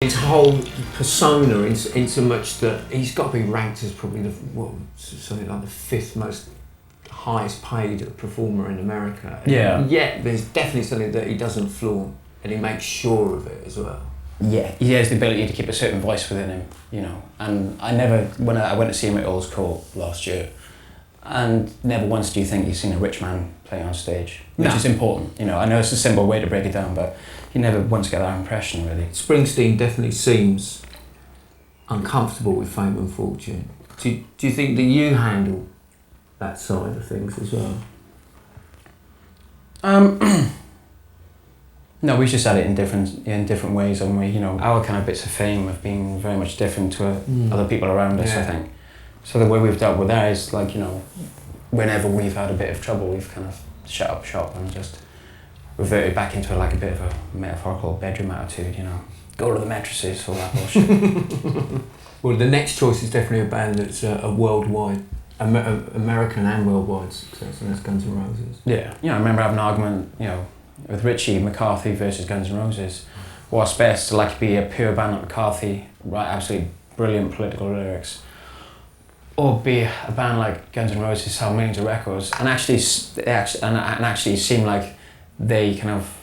his whole persona in so much that he's got to be ranked as probably something like the 5th most highest paid performer in America. Yeah. Yet there's definitely something that he doesn't flaunt, and he makes sure of it as well. Yeah, he has the ability to keep a certain voice within him, you know. And when I went to see him at Earl's Court last year, and never once do you think you've seen a rich man play on stage, which is important, you know. I know it's a simple way to break it down, but you never once get that impression, really. Springsteen definitely seems uncomfortable with fame and fortune. Do you think that you handle that side of things as well? No, we just had it in different ways, and we, you know, our kind of bits of fame have been very much different to other people around us, I think. So the way we've dealt with that is like, you know, whenever we've had a bit of trouble, we've kind of shut up shop and just reverted back into like a bit of a metaphorical bedroom attitude, you know. Go to the mattresses, all that bullshit. Well, the next choice is definitely a band that's a worldwide, American and worldwide success, and that's Guns N' Roses. Yeah. You know, I remember having an argument, you know, with Richie McCarthy versus Guns N' Roses. What's best, to like be a pure band like McCarthy, write absolutely brilliant political lyrics, or be a band like Guns N' Roses, sell millions of records, and actually seem like they kind of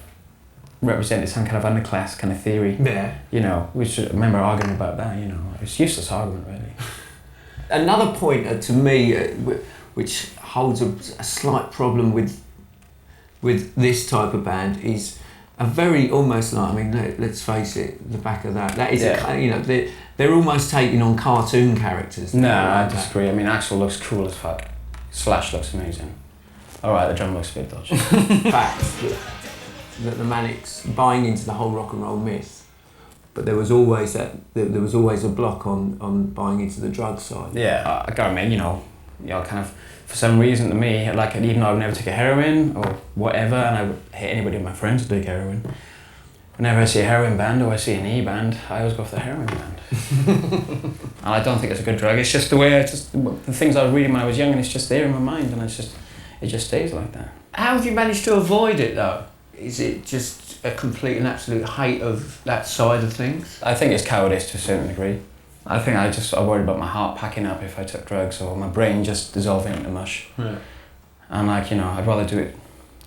represented some kind of underclass kind of theory. Yeah. You know, which I remember arguing about that. You know, it's a useless argument, really. Another point to me, which holds a slight problem with this type of band, is a very almost like, I mean, let's face it, the back of that is you know, they're almost taking on cartoon characters. No, I disagree. I mean, Axl looks cool as fuck. Slash looks amazing. All right, the drum looks a bit dodgy. Fact that the Manics buying into the whole rock and roll myth, but there was always a block on buying into the drug side. Yeah, I gotta admit, you know, kind of, for some reason to me, like, even though I would never take a heroin or whatever, and I would hate anybody of my friends to take heroin, whenever I see a heroin band or I see an E band, I always go for the heroin band. And I don't think it's a good drug. It's just the way the things I was reading when I was young, and it's just there in my mind, and it just stays like that. How have you managed to avoid it though? Is it just a complete and absolute hate of that side of things? I think it's cowardice to a certain degree. I think I worried about my heart packing up if I took drugs, or my brain just dissolving into mush. Yeah. And like, you know, I'd rather do it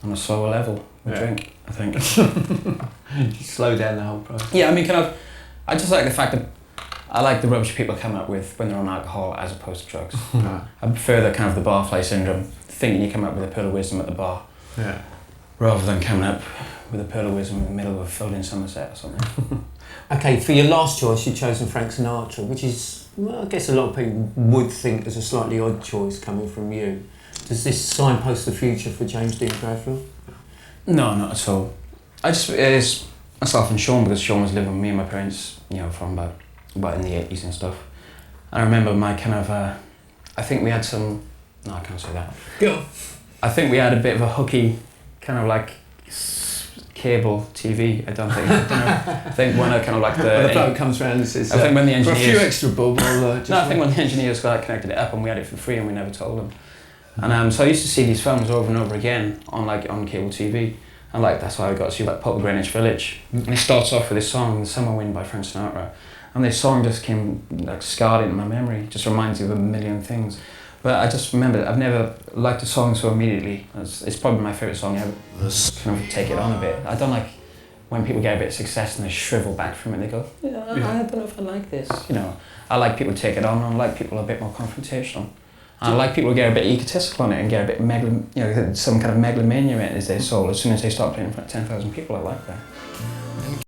on a slower level with drink, I think. Just slow down the whole process. Yeah, I mean, I just like the fact that I like the rubbish people come up with when they're on alcohol as opposed to drugs. I prefer the kind of the barfly syndrome, thinking you come up with a pearl of wisdom at the bar. Yeah. Rather than coming up with a pearl of wisdom in the middle of a field in Somerset or something. Okay, for your last choice, you've chosen Frank Sinatra, which is, well, I guess a lot of people would think is a slightly odd choice coming from you. Does this signpost the future for James Dean Bradfield? No, not at all. It's myself and Sean, because Sean was living with me and my parents, you know, from about in the 80s and stuff. I remember my kind of, I think we had some, no, I can't say that. Go. I think we had a bit of a hooky, kind of like cable TV. I don't know. I think when I kind of like the phone comes round and says, I think when the engineers, for a few extra bob, I think when the engineers got connected it up, and we had it for free, and we never told them. And so I used to see these films over and over again on cable TV, and like that's why I got to see like Pub Greenwich Village. And it starts off with this song, "The Summer Wind" by Frank Sinatra, and this song just came like scarred into my memory. It just reminds you of a million things. But I just remember I've never liked a song so immediately. It's probably my favourite song ever. Just kind of take it on a bit. I don't like when people get a bit of success and they shrivel back from it. They go, I don't know if I like this. You know, I like people to take it on. I like people a bit more confrontational. And I like people to get a bit egotistical on it and get a bit some kind of megalomania in their soul. As soon as they start playing in front of 10,000 people, I like that.